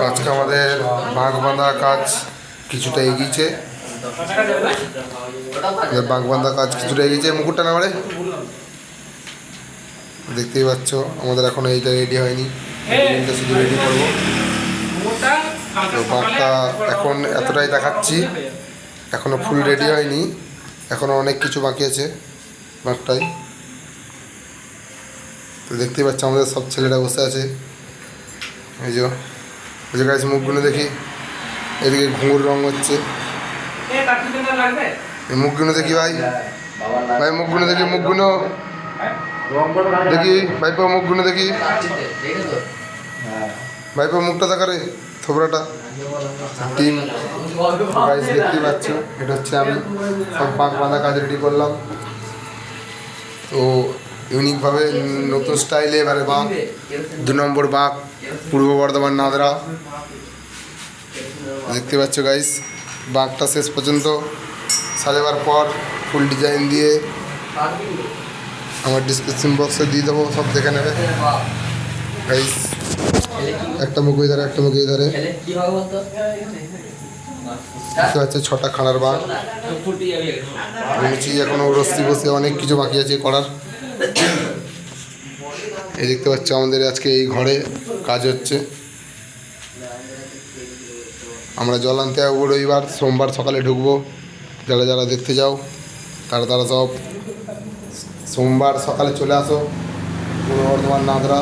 আজকে আমাদের বাঘ বাঁধা কাজ কিছুটা এগিয়েছে। বাঘ বাঁধা কাজ কিছুটা এগিয়েছে। মুকুটটা না মানে দেখতেই পাচ্ছ আমাদের এখনো এইটা রেডি হয়নি, শুধু রেডি করবো। তো বাঘটা এখন এতটাই দেখাচ্ছি, এখনো ফুল রেডি হয়নি, এখনো অনেক কিছু বাকি আছে বাঘটাই। তো দেখতেই পাচ্ছ আমাদের সব ছেলেরা বসে আছে। এই যে গাছ মুখগুলো দেখি, এদিকে ঘুঙুর রং হচ্ছে। এই মুখগুলো দেখি ভাই, ভাই মুখগুলো দেখি, মুখগুলো দেখি ভাইপো, মুখগুলো দেখি ভাইপো, মুখটা দেখা রে, থোবরাটা। টিম গাইস দেখতেই পাচ্ছ, এটা হচ্ছে আমি সব বাঘ বাঁধা কাজ রেডি করলাম। তো ইউনিকভাবে নতুন স্টাইলে এবারে বাঘ, 2 নম্বর বাঘ, পূর্ব বর্ধমান নাদরা। দেখতে পাচ্ছ গাইস, বাঘটা শেষ পর্যন্ত সাজাবার পর ফুল ডিজাইন দিয়ে আমার ডিসক্রিপশন বক্সে দিয়ে দেবো, সব দেখে নেবে গাইস। একটা মুখ ওই ধারে, একটা মুখ এই ধারে। দেখতে পাচ্ছ 6টা খানার বাঘ বলেছি, এখনো রস্তি বসে অনেক কিছু বাকি আছে করার। এই দেখতে পাচ্ছ আমাদের আজকে এই ঘরে কাজ হচ্ছে। আমরা জল আনতে যাবো রবিবার, সোমবার সকালে ঢুকবো। যারা যারা দেখতে যাও তারা সব সোমবার সকালে চলে আসো পূর্ব বর্ধমান নাদরা।